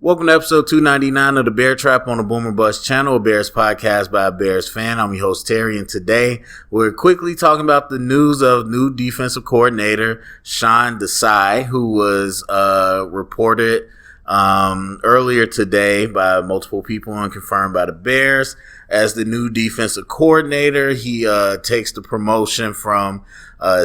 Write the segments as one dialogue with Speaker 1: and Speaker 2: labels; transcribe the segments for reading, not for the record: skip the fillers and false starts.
Speaker 1: Welcome to episode 299 of the Bear Trap on the Boomer Bust channel, a Bears podcast by a Bears fan. I'm your host, Terry, and today we're quickly talking about the news of new defensive coordinator Sean Desai, who was reported earlier today by multiple people and confirmed by the Bears as the new defensive coordinator. He takes the promotion from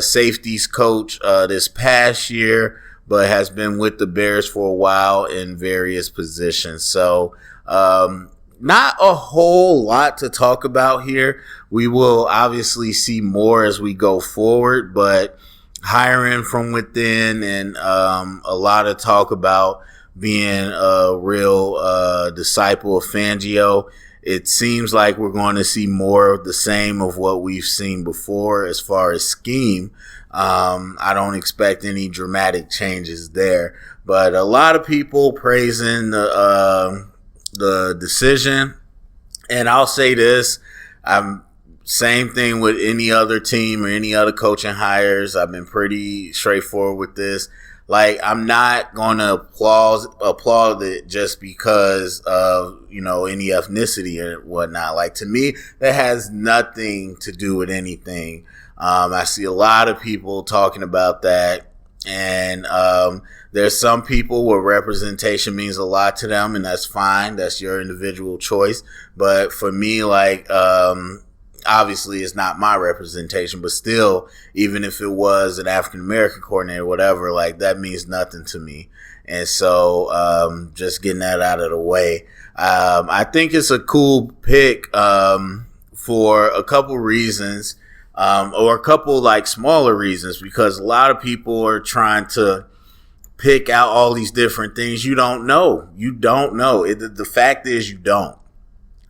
Speaker 1: safeties coach this past year, but has been with the Bears for a while in various positions. So not a whole lot to talk about here. We will obviously see more as we go forward, but hiring from within and a lot of talk about being a real disciple of Fangio. It seems like we're going to see more of the same of what we've seen before as far as scheme. I don't expect any dramatic changes there, but a lot of people praising the decision. And I'll say this, same thing with any other team or any other coaching hires. I've been pretty straightforward with this. Like, I'm not going to applaud it just because of, any ethnicity or whatnot. Like, to me, that has nothing to do with anything. I see a lot of people talking about that, and there's some people where representation means a lot to them, and that's fine. That's your individual choice. But for me, obviously it's not my representation, but still, even if it was an African-American coordinator or whatever, that means nothing to me. And so just getting that out of the way. I think it's a cool pick for a couple reasons. Or a couple smaller reasons, because a lot of people are trying to pick out all these different things. You don't know. The fact is you don't.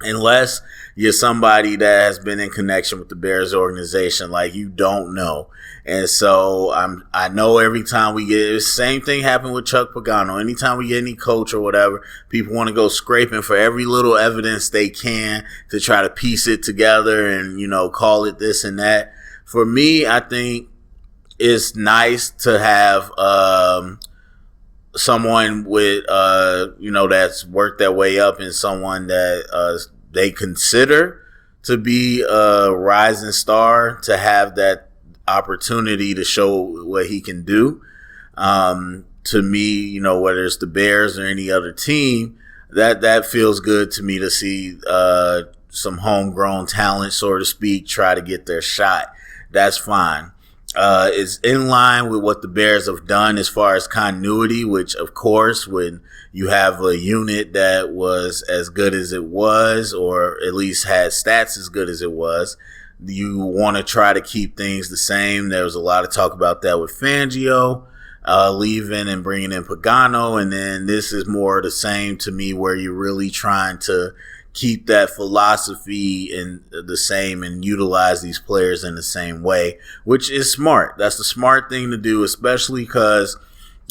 Speaker 1: Unless you're somebody that has been in connection with the Bears organization, you don't know. And so I know every time we get the same thing happened with Chuck Pagano. Anytime we get any coach or whatever, people want to go scraping for every little evidence they can to try to piece it together and, call it this and that. For me, I think it's nice to have someone with, that's worked their way up and someone that they consider to be a rising star, to have that opportunity to show what he can do. To me, whether it's the Bears or any other team, that feels good to me to see some homegrown talent, so to speak, try to get their shot. That's fine. It's in line with what the Bears have done as far as continuity, which, of course, when you have a unit that was as good as it was, or at least had stats as good as it was, you want to try to keep things the same. There was a lot of talk about that with Fangio leaving and bringing in Pagano, and then this is more the same to me, where you're really trying to keep that philosophy in the same and utilize these players in the same way, which is smart. That's the smart thing to do, especially because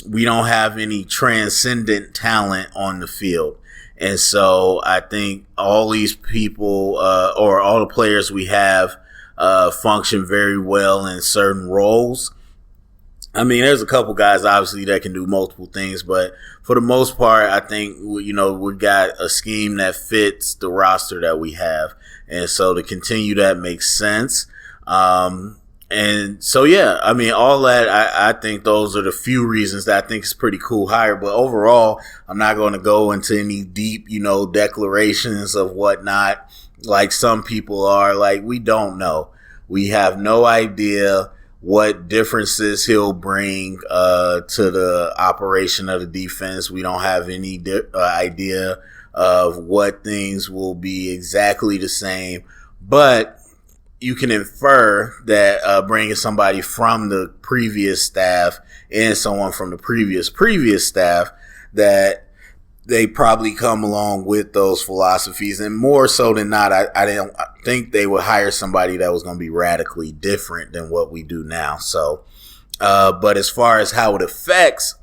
Speaker 1: we don't have any transcendent talent on the field. And so I think all these people or all the players we have function very well in certain roles. I mean, there's a couple guys, obviously, that can do multiple things, but for the most part, I think, we got a scheme that fits the roster that we have. And so to continue that makes sense. And so, yeah, I mean, all that, I think those are the few reasons that I think is pretty cool hire. But overall, I'm not going to go into any deep, declarations of whatnot like some people are. We don't know. We have no idea what differences he'll bring to the operation of the defense. We don't have any idea of what things will be exactly the same. But you can infer that bringing somebody from the previous staff and someone from the previous staff, that they probably come along with those philosophies. And more so than not, I don't think they would hire somebody that was going to be radically different than what we do now. So, but as far as how it affects,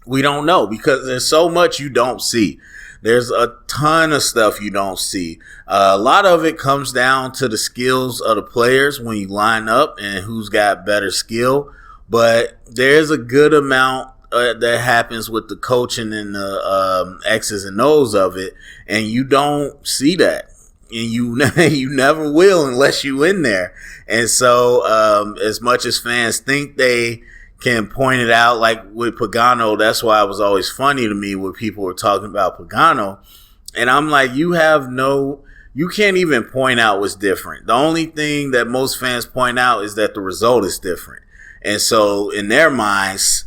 Speaker 1: we don't know, because there's so much you don't see. There's a ton of stuff you don't see. A lot of it comes down to the skills of the players when you line up and who's got better skill. But there's a good amount that happens with the coaching and the X's and O's of it, and you don't see that. And you never will unless you in there. And so as much as fans think they can point it out, like with Pagano, that's why it was always funny to me when people were talking about Pagano. And I'm like, you can't even point out what's different. The only thing that most fans point out is that the result is different. And so in their minds,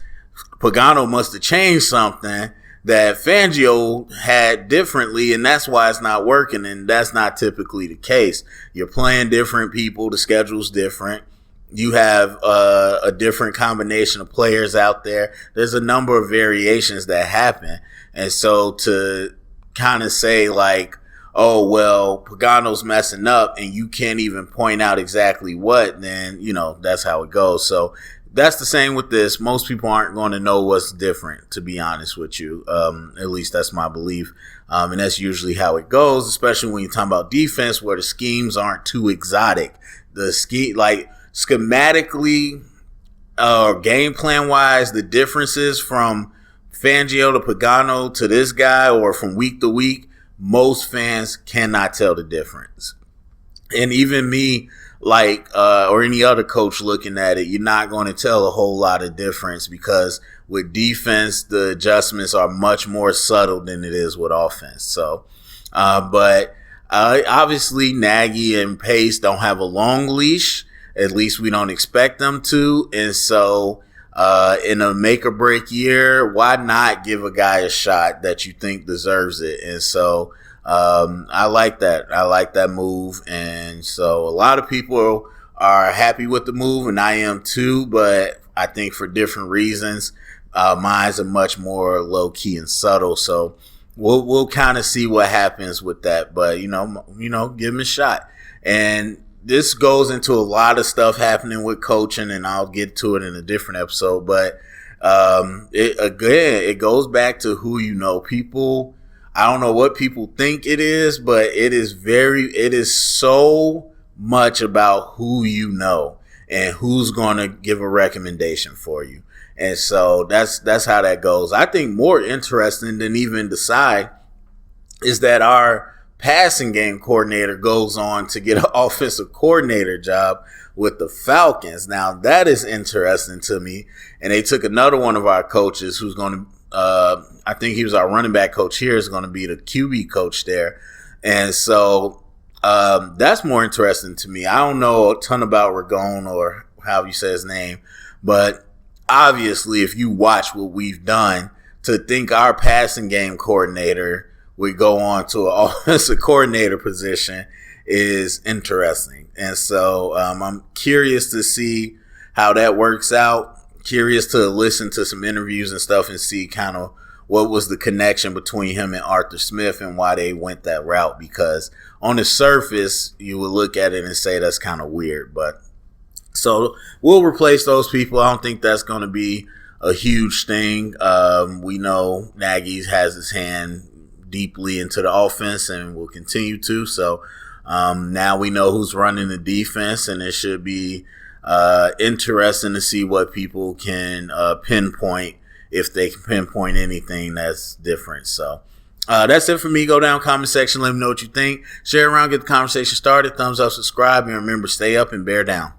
Speaker 1: Pagano must have changed something that Fangio had differently, and that's why it's not working. And that's not typically the case. You're playing different people. The schedule's different. You have a different combination of players out there. There's a number of variations that happen. And so to kind of say like, oh, well, Pagano's messing up and you can't even point out exactly what, then, that's how it goes. So that's the same with this. Most people aren't going to know what's different, to be honest with you. At least that's my belief. And that's usually how it goes, especially when you're talking about defense where the schemes aren't too exotic. The schematically or game plan wise, the differences from Fangio to Pagano to this guy or from week to week, most fans cannot tell the difference. And even me, or any other coach looking at it, you're not going to tell a whole lot of difference because with defense, the adjustments are much more subtle than it is with offense. So, but obviously Nagy and Pace don't have a long leash. At least we don't expect them to. And so, in a make or break year, why not give a guy a shot that you think deserves it? And so, I like that. I like that move. And so a lot of people are happy with the move, and I am too, but I think for different reasons. Mine's are much more low key and subtle. So we'll kind of see what happens with that, but give him a shot. And this goes into a lot of stuff happening with coaching, and I'll get to it in a different episode. But it goes back to who you know. People, I don't know what people think it is, but it is so much about who you know and who's going to give a recommendation for you. And so that's how that goes. I think more interesting than even Desai is that our passing game coordinator goes on to get an offensive coordinator job with the Falcons. Now that is interesting to me. And they took another one of our coaches who's going to, I think he was our running back coach here, is going to be the QB coach there. And so that's more interesting to me. I don't know a ton about Ragone or how you say his name, but obviously if you watch what we've done, to think our passing game coordinator would go on to an offensive coordinator position is interesting. And so I'm curious to see how that works out. Curious to listen to some interviews and stuff and see kind of what was the connection between him and Arthur Smith and why they went that route. Because on the surface, you would look at it and say that's kind of weird. But so we'll replace those people. I don't think that's going to be a huge thing. We know Nagy has his hand deeply into the offense and will continue to. So now we know who's running the defense, and it should be interesting to see what people can pinpoint, if they can pinpoint anything that's different. So that's it for me. Go down comment section. Let me know what you think. Share around, get the conversation started. Thumbs up, subscribe, and remember, stay up and bear down.